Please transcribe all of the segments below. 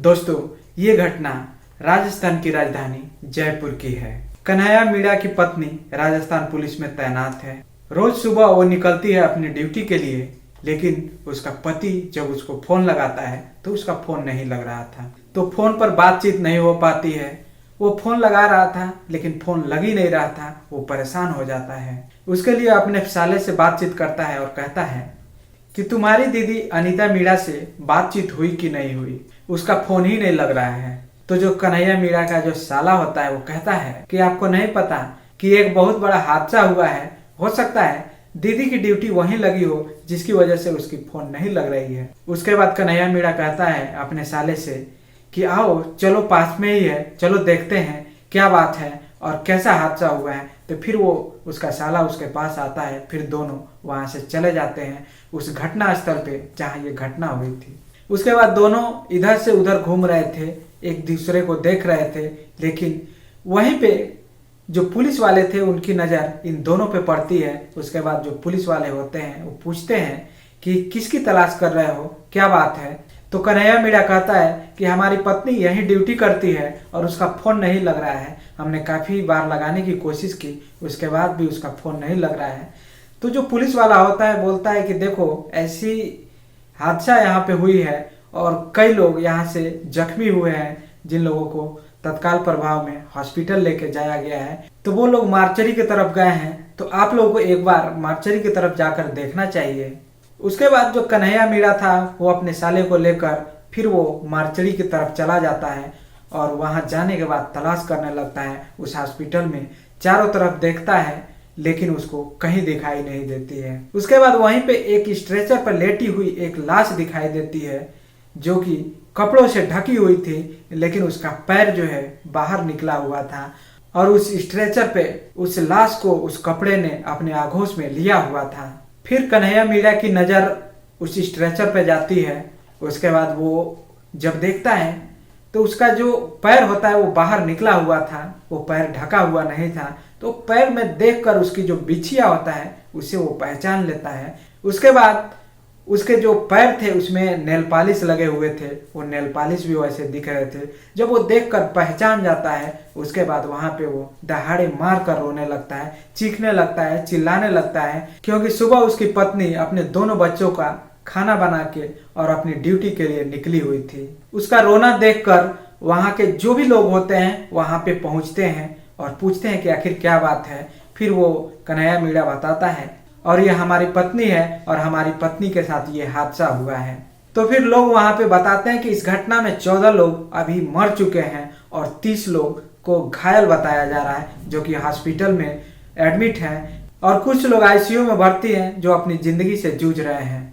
दोस्तों, ये घटना राजस्थान की राजधानी जयपुर की है। कन्हैया मीणा की पत्नी राजस्थान पुलिस में तैनात है। रोज सुबह वो निकलती है अपनी ड्यूटी के लिए, लेकिन उसका पति जब उसको फोन लगाता है तो उसका फोन नहीं लग रहा था। तो फोन पर बातचीत नहीं हो पाती है। वो फोन लगा रहा था लेकिन फोन लग ही नहीं रहा था। वो परेशान हो जाता है। उसके लिए अपने साले से बातचीत करता है और कहता है कि तुम्हारी दीदी अनीता मीणा से बातचीत हुई कि नहीं हुई, उसका फोन ही नहीं लग रहा है। तो जो कन्हैया मीणा का जो साला होता है वो कहता है कि आपको नहीं पता कि एक बहुत बड़ा हादसा हुआ है, हो सकता है दीदी की ड्यूटी वहीं लगी हो जिसकी वजह से उसकी फोन नहीं लग रही है। उसके बाद कन्हैया मीणा कहता है अपने साले से कि आओ चलो पास में ही है, चलो देखते हैं क्या बात है और कैसा हादसा हुआ है। तो फिर वो उसका साला उसके पास आता है। फिर दोनों वहां से चले जाते हैं उस घटना स्थल पे जहां ये घटना हुई थी। उसके बाद दोनों इधर से उधर घूम रहे थे, एक दूसरे को देख रहे थे, लेकिन वहीं पे जो पुलिस वाले थे उनकी नज़र इन दोनों पे पड़ती है। उसके बाद जो पुलिस वाले होते हैं वो पूछते हैं कि किसकी तलाश कर रहे हो, क्या बात है। तो कन्हैया मीणा कहता है कि हमारी पत्नी यहीं ड्यूटी करती है और उसका फ़ोन नहीं लग रहा है। हमने काफ़ी बार लगाने की कोशिश की, उसके बाद भी उसका फ़ोन नहीं लग रहा है। तो जो पुलिस वाला होता है बोलता है कि देखो ऐसी हादसा यहाँ पे हुई है और कई लोग यहाँ से जख्मी हुए हैं, जिन लोगों को तत्काल प्रभाव में हॉस्पिटल लेके जाया गया है। तो वो लोग मार्चरी की तरफ गए हैं, तो आप लोगों को एक बार मार्चरी की तरफ जाकर देखना चाहिए। उसके बाद जो कन्हैया मीणा था वो अपने साले को लेकर फिर वो मार्चरी की तरफ चला जाता है और वहां जाने के बाद तलाश करने लगता है उस हॉस्पिटल में। चारों तरफ देखता है लेकिन उसको कहीं दिखाई नहीं देती है। उसके बाद वहीं पे एक स्ट्रेचर पर लेटी हुई एक लाश दिखाई देती है जो कि कपड़ों से ढकी हुई थी, लेकिन उसका पैर जो है बाहर निकला हुआ था और उस स्ट्रेचर पे उस लाश को उस कपड़े ने अपने आगोश में लिया हुआ था। फिर कन्हैया मीणा की नज़र उस स्ट्रेचर पे जाती है। उसके बाद वो जब देखता है तो उसका जो पैर होता है वो बाहर निकला हुआ था, वो पैर ढका हुआ नहीं था। तो पैर में देखकर उसकी जो बिछिया होता है उसे वो पहचान लेता है। उसके बाद उसके जो पैर थे उसमें नेल पॉलिश लगे हुए थे, वो नेल पॉलिश भी वैसे दिख रहे थे। जब वो देखकर पहचान जाता है उसके बाद वहां पे वो दहाड़े मार कर रोने लगता है, चीखने लगता है, चिल्लाने लगता है, क्योंकि सुबह उसकी पत्नी अपने दोनों बच्चों का खाना बना के और अपनी ड्यूटी के लिए निकली हुई थी। उसका रोना देखकर वहां के जो भी लोग होते हैं वहां पे पहुंचते हैं और पूछते हैं कि आखिर क्या बात है। फिर वो कन्हैया मीणा बताता है और ये हमारी पत्नी है और हमारी पत्नी के साथ ये हादसा हुआ है। तो फिर लोग वहां पे बताते हैं कि इस घटना में 14 लोग अभी मर चुके हैं और 30 लोग को घायल बताया जा रहा है जो कि हॉस्पिटल में एडमिट हैं और कुछ लोग आईसीयू में भर्ती हैं जो अपनी जिंदगी से जूझ रहे हैं।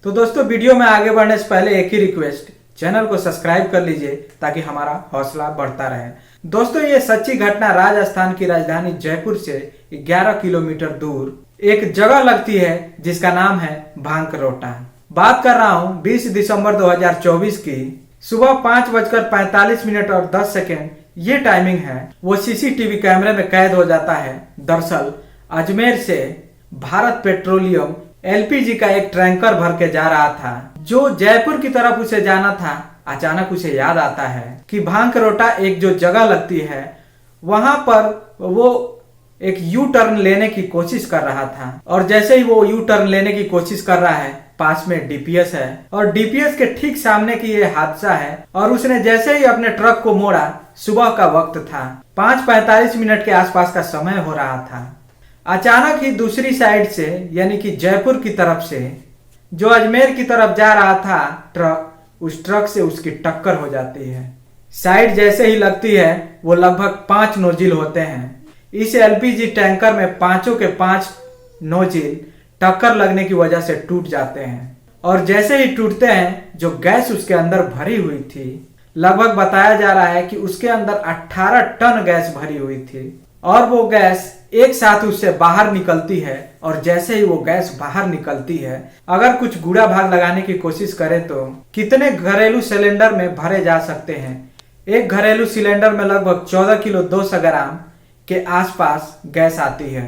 तो दोस्तों, वीडियो में आगे बढ़ने से पहले एक ही रिक्वेस्ट, चैनल को सब्सक्राइब कर लीजिए ताकि हमारा हौसला बढ़ता रहे। दोस्तों, ये सच्ची घटना राजस्थान की राजधानी जयपुर से 11 किलोमीटर दूर एक जगह लगती है जिसका नाम है भांकरोटा। बात कर रहा हूँ 20 दिसंबर 2024 की सुबह 5:45 और 10 सेकेंड ये टाइमिंग है। वो सीसीटीवी कैमरे में कैद हो जाता है। दरअसल अजमेर से भारत पेट्रोलियम एलपीजी का एक टैंकर भर के जा रहा था जो जयपुर की तरफ उसे जाना था। अचानक उसे याद आता है कि भांकरोटा एक जो जगह लगती है वहां पर वो एक यू टर्न लेने की कोशिश कर रहा था और जैसे ही वो यू टर्न लेने की कोशिश कर रहा है पास में डीपीएस है और डीपीएस के ठीक सामने की ये हादसा है और उसने जैसे ही अपने ट्रक को मोड़ा, सुबह का वक्त था, 5:45 के आसपास का समय हो रहा था। अचानक ही दूसरी साइड से यानी कि जयपुर की तरफ से जो अजमेर की तरफ जा रहा था ट्रक, उस ट्रक से उसकी टक्कर हो जाती है। साइड जैसे ही लगती है वो लगभग 5 नोजिल होते हैं। इस एलपीजी टैंकर में 5 के 5 नोजिल टक्कर लगने की वजह से टूट जाते हैं और जैसे ही टूटते हैं जो गैस उसके अंदर भरी हुई थी, लगभग बताया जा रहा है कि उसके अंदर 18 टन गैस भरी हुई थी और वो गैस एक साथ उससे बाहर निकलती है और जैसे ही वो गैस बाहर निकलती है, अगर कुछ गूढ़ा भाग लगाने की कोशिश करें तो कितने घरेलू सिलेंडर में भरे जा सकते हैं। एक घरेलू सिलेंडर में लगभग 14 किलो 200 ग्राम के आसपास गैस आती है।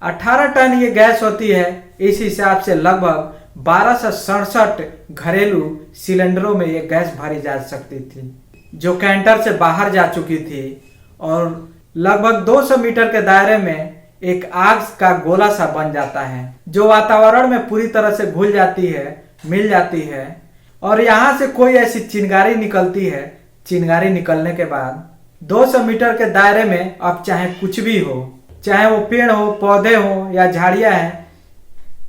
18 टन ये गैस होती है। इस हिसाब से लगभग 1267 घरेलू सिलेंडरों में ये गैस भरी जा सकती थी, जो कैंटर से बाहर जा चुकी थी और लगभग 200 मीटर के दायरे में एक आग का गोला सा बन जाता है, जो वातावरण में पूरी तरह से घुल जाती है, मिल जाती है। और यहाँ से कोई ऐसी चिंगारी निकलती है। चिंगारी निकलने के बाद 200 मीटर के दायरे में अब चाहे कुछ भी हो, चाहे वो पेड़ हो, पौधे हो या झाड़ियां हैं,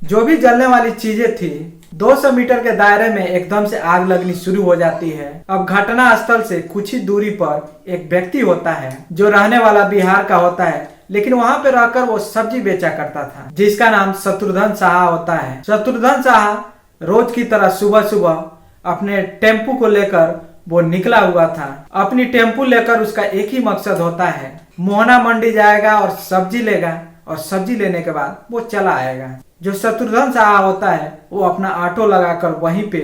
जो भी जलने वाली चीजें थी, 200 मीटर के दायरे में एकदम से आग लगनी शुरू हो जाती है। अब घटना स्थल से कुछ ही दूरी पर एक व्यक्ति होता है जो रहने वाला बिहार का होता है, लेकिन वहां पे रहकर वो सब्जी बेचा करता था, जिसका नाम शत्रुघ्न साहा होता है। शत्रुघ्न साहा रोज की तरह सुबह सुबह अपने टेम्पू को लेकर वो निकला हुआ था। अपनी टेम्पू लेकर उसका एक ही मकसद होता है, मोहना मंडी जाएगा और सब्जी लेगा, और सब्जी लेने के बाद वो चला आएगा। जो शत्रुघ्न साहा होता है वो अपना ऑटो लगाकर वहीं पे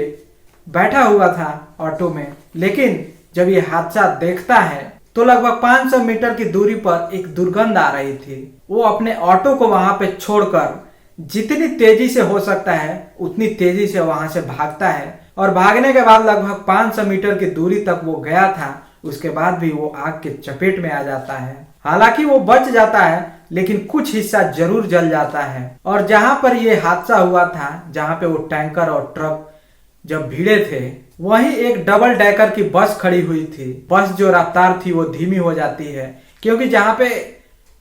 बैठा हुआ था ऑटो में, लेकिन जब ये हादसा देखता है तो लगभग 500 मीटर की दूरी पर एक दुर्गंध आ रही थी। वो अपने ऑटो को वहां पे छोड़कर जितनी तेजी से हो सकता है उतनी तेजी से वहां से भागता है, और भागने के बाद लगभग 500 मीटर की दूरी तक वो गया था। उसके बाद भी वो आग के चपेट में आ जाता है। हालांकि वो बच जाता है, लेकिन कुछ हिस्सा जरूर जल जाता है। और जहां पर ये हादसा हुआ था, जहां पे वो टैंकर और ट्रक जब भिड़े थे, वहीं एक डबल डेकर की बस खड़ी हुई थी। बस जो रफ्तार थी वो धीमी हो जाती है, क्योंकि जहां पे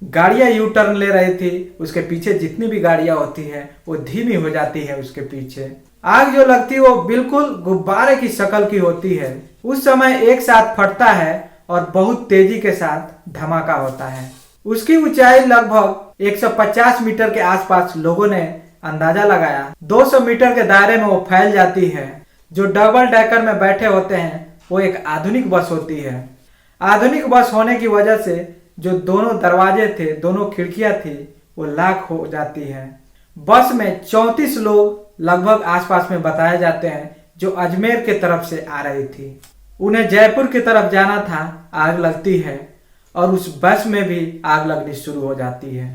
गाड़ियां यू टर्न ले रही थी, उसके पीछे जितनी भी गाड़ियां होती है वो धीमी हो जाती है उसके पीछे। आग जो लगती है वो बिल्कुल गुब्बारे की शक्ल की होती है। उस समय एक साथ फटता है और बहुत तेजी के साथ धमाका होता है। उसकी ऊंचाई लगभग 150 मीटर के आसपास लोगों ने अंदाजा लगाया। 200 मीटर के दायरे में वो फैल जाती है। जो डबल डेकर में बैठे होते हैं वो एक आधुनिक बस होती है। आधुनिक बस होने की वजह से जो दोनों दरवाजे थे, दोनों खिड़कियां थी, वो लॉक हो जाती है। बस में 34 लोग लगभग आसपास में बताए जाते हैं, जो अजमेर के तरफ से आ रही थी। उन्हें जयपुर की तरफ जाना था। आग लगती है और उस बस में भी आग लगनी शुरू हो जाती है।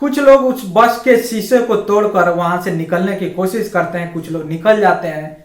कुछ लोग उस बस के शीशे को तोड़कर वहां से निकलने की कोशिश करते हैं, कुछ लोग निकल जाते हैं,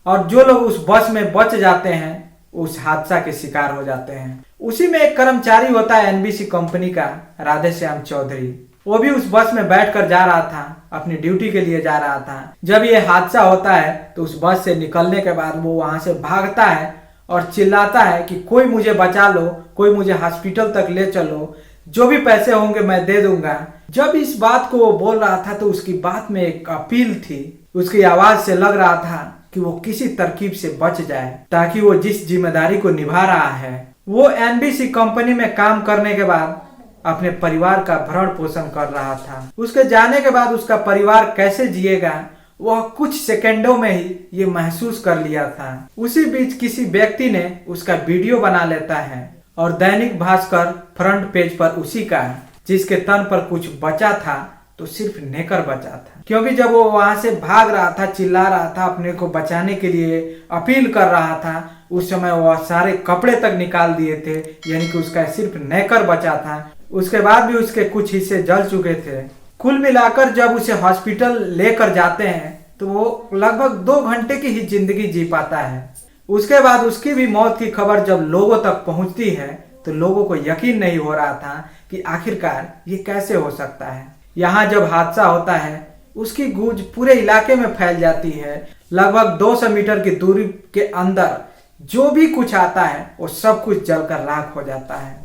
और जो लोग उस बस में बच जाते हैं उस हादसा के शिकार हो जाते हैं। उसी में एक कर्मचारी होता है एनबीसी कंपनी का, राधेश्याम चौधरी। वो भी उस बस में बैठकर जा रहा था, अपनी ड्यूटी के लिए जा रहा था। जब ये हादसा होता है तो उस बस से निकलने के बाद वो वहां से भागता है और चिल्लाता है कि कोई मुझे बचा लो, कोई मुझे हॉस्पिटल तक ले चलो, जो भी पैसे होंगे मैं दे दूंगा। जब इस बात को वो बोल रहा था तो उसकी बात में एक अपील थी। उसकी आवाज से लग रहा था कि वो किसी तरकीब से बच जाए, ताकि वो जिस जिम्मेदारी को निभा रहा है, वो एनबीसी कंपनी में काम करने के बाद अपने परिवार का भरण पोषण कर रहा था। उसके जाने के बाद उसका परिवार कैसे जिएगा वह कुछ सेकंडों में ही ये महसूस कर लिया था। उसी बीच किसी व्यक्ति ने उसका वीडियो बना लेता है और दैनिक भास्कर फ्रंट पेज पर उसी का, जिसके तन पर कुछ बचा था तो सिर्फ नेकर बचा था। क्योंकि जब वो वहां से भाग रहा था, चिल्ला रहा था, अपने को बचाने के लिए अपील कर रहा था, उस समय वह सारे कपड़े तक निकाल दिए थे, यानी कि उसका सिर्फ नेकर बचा था। उसके बाद भी उसके कुछ हिस्से जल चुके थे। कुल मिलाकर जब उसे हॉस्पिटल लेकर जाते हैं तो वो लगभग 2 घंटे की ही जिंदगी जी पाता है। उसके बाद उसकी भी मौत की खबर जब लोगों तक पहुंचती है तो लोगों को यकीन नहीं हो रहा था कि आखिरकार ये कैसे हो सकता है। यहाँ जब हादसा होता है उसकी गूंज पूरे इलाके में फैल जाती है। लगभग 200 मीटर की दूरी के अंदर जो भी कुछ आता है वो सब कुछ जलकर राख हो जाता है।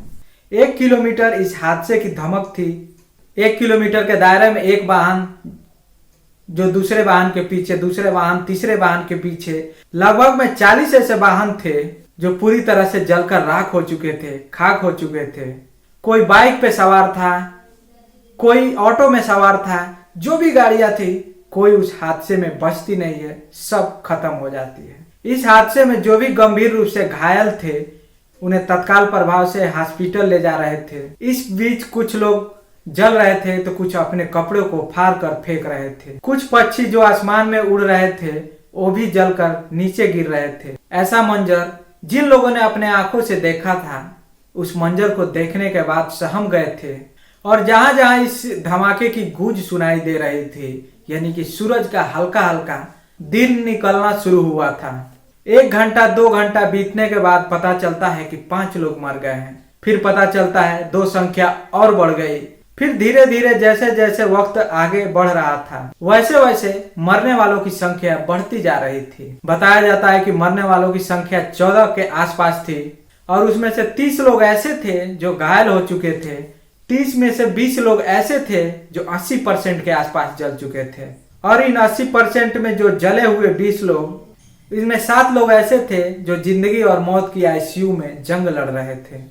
1 किलोमीटर इस हादसे की धमक थी। 1 किलोमीटर के दायरे में एक वाहन जो दूसरे वाहन के पीछे, दूसरे वाहन तीसरे वाहन के पीछे, लगभग में 40 ऐसे वाहन थे जो पूरी तरह से जलकर राख हो चुके थे, खाक हो चुके थे। कोई बाइक पे सवार था, कोई ऑटो में सवार था, जो भी गाड़ियां थी, कोई उस हादसे में बचती नहीं है, सब खत्म हो जाती है। इस हादसे में जो भी गंभीर रूप से घायल थे उन्हें तत्काल प्रभाव से हॉस्पिटल ले जा रहे थे। इस बीच कुछ लोग जल रहे थे तो कुछ अपने कपड़ों को फाड़ कर फेंक रहे थे। कुछ पक्षी जो आसमान में उड़ रहे थे वो भी जलकर नीचे गिर रहे थे। ऐसा मंजर जिन लोगों ने अपने आंखों से देखा था, उस मंजर को देखने के बाद सहम गए थे। और जहां जहां इस धमाके की गूंज सुनाई दे रही थी, यानी कि सूरज का हल्का हल्का दिन निकलना शुरू हुआ था। 1 घंटा 2 घंटा बीतने के बाद पता चलता है कि 5 लोग मर गए हैं। फिर पता चलता है 2 संख्या और बढ़ गई। फिर धीरे धीरे जैसे जैसे वक्त आगे बढ़ रहा था वैसे वैसे मरने वालों की संख्या बढ़ती जा रही थी। बताया जाता है कि मरने वालों की संख्या 14 के आसपास थी और उसमें से 30 लोग ऐसे थे जो घायल हो चुके थे। 30 में से 20 लोग ऐसे थे जो 80% के आसपास जल चुके थे और इन 80% में जो जले हुए 20 लोग, इसमें 7 लोग ऐसे थे जो जिंदगी और मौत की आईसीयू में जंग लड़ रहे थे,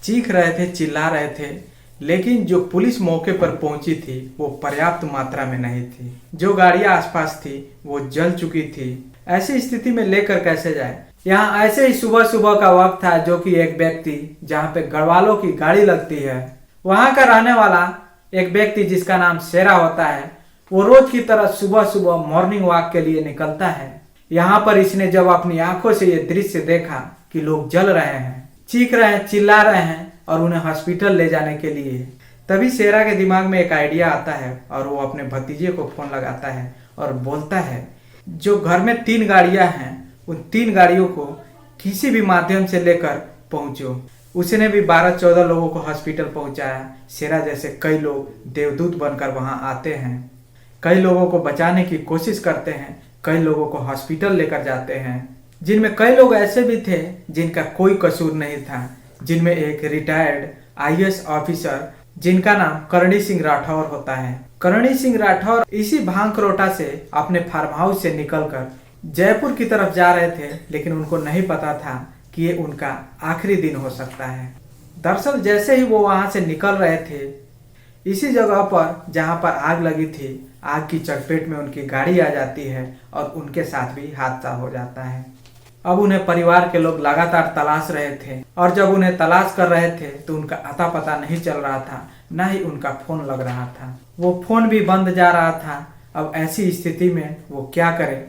चीख रहे थे, चिल्ला रहे थे। लेकिन जो पुलिस मौके पर पहुंची थी वो पर्याप्त मात्रा में नहीं थी। जो गाड़ियां आसपास थी वो जल चुकी थी। ऐसी स्थिति में लेकर कैसे जाए। यहाँ ऐसे ही सुबह सुबह का वक्त था जो कि एक व्यक्ति जहाँ पे गढ़वालों की गाड़ी लगती है वहां का रहने वाला एक व्यक्ति जिसका नाम शेरा होता है, वो रोज की तरह सुबह सुबह मॉर्निंग वॉक के लिए निकलता है। यहाँ पर इसने जब अपनी आंखों से ये दृश्य देखा कि लोग जल रहे हैं, चीख रहे हैं, चिल्ला रहे हैं और उन्हें हॉस्पिटल ले जाने के लिए, तभी शेरा के दिमाग में एक आइडिया आता है और वो अपने भतीजे को फोन लगाता है और बोलता है जो घर में 3 गाड़ियां हैं उन 3 गाड़ियों को किसी भी माध्यम से लेकर पहुंचो। उसने भी 12-14 लोगों को हॉस्पिटल पहुंचाया। शेरा जैसे कई लोग देवदूत बनकर वहां आते हैं, कई लोगों को बचाने की कोशिश करते हैं, कई लोगों को हॉस्पिटल लेकर जाते हैं, जिनमें कई लोग ऐसे भी थे जिनका कोई कसूर नहीं था। जिनमें एक रिटायर्ड आईएएस ऑफिसर जिनका नाम करणी सिंह राठौर होता है। करणी सिंह राठौर इसी भांकरोटा से अपने फार्म हाउस से निकलकर जयपुर की तरफ जा रहे थे, लेकिन उनको नहीं पता था कि ये उनका आखिरी दिन हो सकता है। दरअसल जैसे ही वो वहां से निकल रहे थे, इसी जगह पर जहां पर आग लगी थी, आग की चपेट में उनकी गाड़ी आ जाती है और उनके साथ भी हादसा हो जाता है। अब उन्हें परिवार के लोग लगातार तलाश रहे थे और जब उन्हें तलाश कर रहे थे तो उनका अता पता नहीं चल रहा था, ना ही उनका फोन लग रहा था। वो फोन भी बंद जा रहा था। अब ऐसी स्थिति में वो क्या करें,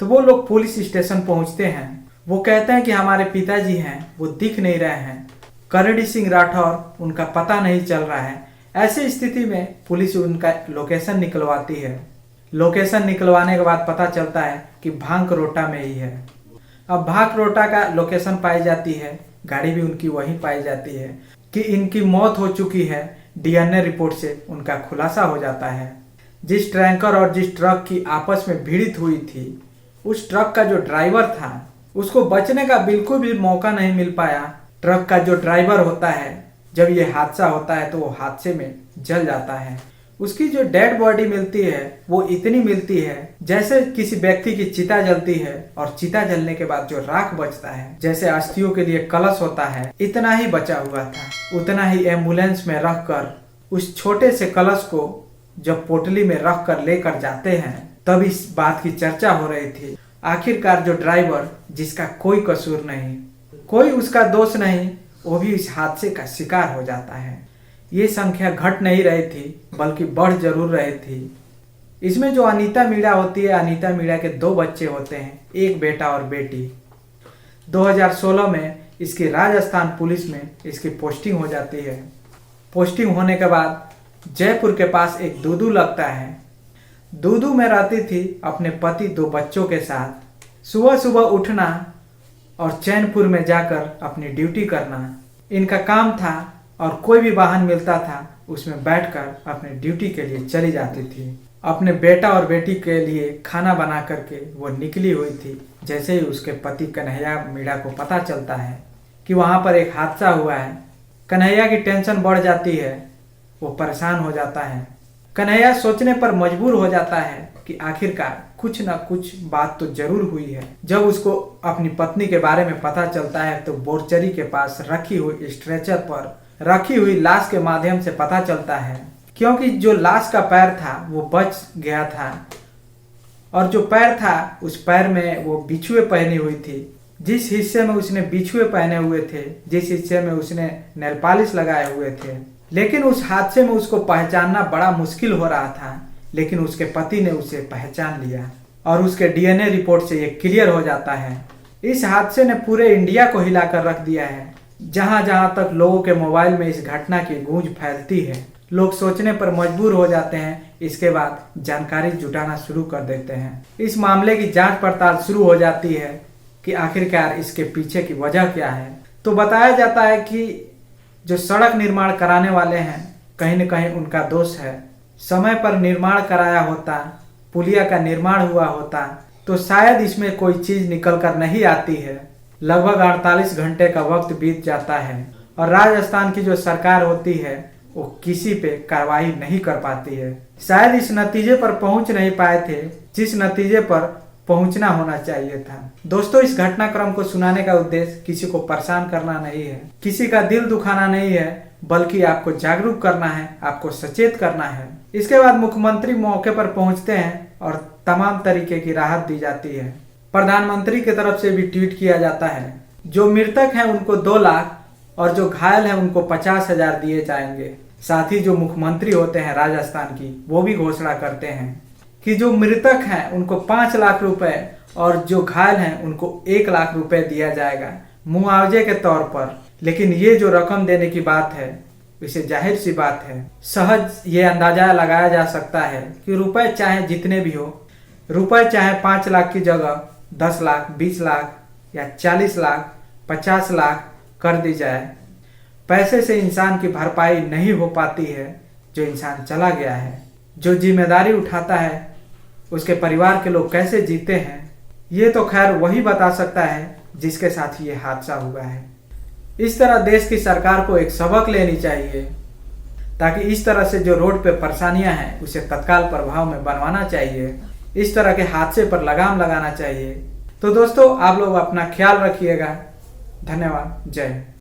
तो वो लोग पुलिस स्टेशन पहुंचते हैं। वो कहते हैं कि हमारे पिताजी हैं, वो दिख नहीं रहे हैं, करणी सिंह राठौर, उनका पता नहीं चल रहा है। ऐसी स्थिति में पुलिस उनका लोकेशन निकलवाती है। लोकेशन निकलवाने के बाद पता चलता है कि भांकरोटा में ही है। अब भांकरोटा का लोकेशन पाई जाती है, गाड़ी भी उनकी वहीं पाई जाती है कि इनकी मौत हो चुकी है। डीएनए रिपोर्ट से उनका खुलासा हो जाता है। जिस टैंकर और जिस ट्रक की आपस में भिड़ंत हुई थी, उस ट्रक का जो ड्राइवर था उसको बचने का बिल्कुल भी मौका नहीं मिल पाया। ट्रक का जो ड्राइवर होता है, जब ये हादसा होता है तो वो हादसे में जल जाता है। उसकी जो डेड बॉडी मिलती है वो इतनी मिलती है जैसे किसी व्यक्ति की चिता जलती है और चिता जलने के बाद जो राख बचता है, जैसे अस्थियों के लिए कलश होता है, इतना ही बचा हुआ था। उतना ही एम्बुलेंस में रखकर उस छोटे से कलश को जब पोटली में रख कर लेकर जाते हैं, तब इस बात की चर्चा हो रही थी। आखिरकार जो ड्राइवर, जिसका कोई कसूर नहीं, कोई उसका दोष नहीं, वो भी इस हादसे का शिकार हो जाता है। ये संख्या घट नहीं रही थी बल्कि बढ़ जरूर रही थी। इसमें जो अनीता मीणा होती है, अनीता मीणा के 2 बच्चे होते हैं, एक बेटा और बेटी। 2016 में इसकी राजस्थान पुलिस में इसकी पोस्टिंग हो जाती है। पोस्टिंग होने के बाद जयपुर के पास एक दूदू लगता है। दूदू में रहती थी अपने पति 2 बच्चों के साथ। सुबह सुबह उठना और चैनपुर में जाकर अपनी ड्यूटी करना इनका काम था और कोई भी वाहन मिलता था उसमें बैठकर अपने ड्यूटी के लिए चली जाती थी। अपने बेटा और बेटी के लिए खाना बना करके वो निकली हुई थी। जैसे ही उसके पति कन्हैया मीणा को पता चलता है कि वहाँ पर एक हादसा हुआ है, कन्हैया की टेंशन बढ़ जाती है, वो परेशान हो जाता है। कन्हैया सोचने पर मजबूर हो जाता है कि आखिरकार कुछ ना कुछ बात तो जरूर हुई है। जब उसको अपनी पत्नी के बारे में पता चलता है तो बोरचरी के पास रखी हुई स्ट्रेचर पर रखी हुई लाश के माध्यम से पता चलता है, क्योंकि जो लाश का पैर था वो बच गया था और जो पैर था उस पैर में वो बिछुए पहनी हुई थी। जिस हिस्से में उसने बिछुए पहने हुए थे, जिस हिस्से में उसने नेल पॉलिश लगाए हुए थे, लेकिन उस हादसे में उसको पहचानना बड़ा मुश्किल हो रहा था। लेकिन उसके पति ने उसे पहचान लिया और उसके डीएनए रिपोर्ट से ये क्लियर हो जाता है। इस हादसे ने पूरे इंडिया को हिलाकर रख दिया है। जहां जहां तक लोगों के मोबाइल में इस घटना की गूंज फैलती है, लोग सोचने पर मजबूर हो जाते हैं। इसके बाद जानकारी जुटाना शुरू कर देते हैं। इस मामले की जांच पड़ताल शुरू हो जाती है कि आखिरकार इसके पीछे की वजह क्या है। तो बताया जाता है कि जो सड़क निर्माण कराने वाले हैं कहीं न कहीं उनका दोष है। समय पर निर्माण कराया होता, पुलिया का निर्माण हुआ होता तो शायद इसमें कोई चीज निकल कर नहीं आती है। लगभग 48 घंटे का वक्त बीत जाता है और राजस्थान की जो सरकार होती है वो किसी पे कार्रवाई नहीं कर पाती है। शायद इस नतीजे पर पहुंच नहीं पाए थे जिस नतीजे पर पहुंचना होना चाहिए था। दोस्तों, इस घटनाक्रम को सुनाने का उद्देश्य किसी को परेशान करना नहीं है, किसी का दिल दुखाना नहीं है, बल्कि आपको जागरूक करना है, आपको सचेत करना है। इसके बाद मुख्यमंत्री मौके पर पहुंचते हैं और तमाम तरीके की राहत दी जाती है। प्रधानमंत्री की तरफ से भी ट्वीट किया जाता है। जो मृतक हैं उनको 2 लाख और जो घायल हैं उनको 50,000 दिए जाएंगे। साथ ही जो मुख्यमंत्री होते हैं राजस्थान की वो भी घोषणा करते हैं कि जो मृतक हैं उनको 5 लाख रुपए और जो घायल हैं उनको 1 लाख रुपए दिया जाएगा मुआवजे के तौर पर। लेकिन ये जो रकम देने की बात है इसे जाहिर सी बात है, सहज ये अंदाजा लगाया जा सकता है कि रुपए चाहे जितने भी हो, रुपए चाहे 5 लाख की जगह 10 लाख, 20 लाख या 40 लाख, 50 लाख कर दी जाए। पैसे से इंसान की भरपाई नहीं हो पाती है। जो इंसान चला गया है, जो जिम्मेदारी उठाता है, उसके परिवार के लोग कैसे जीते हैं ये तो खैर वही बता सकता है जिसके साथ ये हादसा हुआ है। इस तरह देश की सरकार को एक सबक लेनी चाहिए ताकि इस तरह से जो रोड पे परेशानियां हैं उसे तत्काल प्रभाव में बनवाना चाहिए। इस तरह के हादसे पर लगाम लगाना चाहिए। तो दोस्तों, आप लोग अपना ख्याल रखिएगा। धन्यवाद। जय हिंद।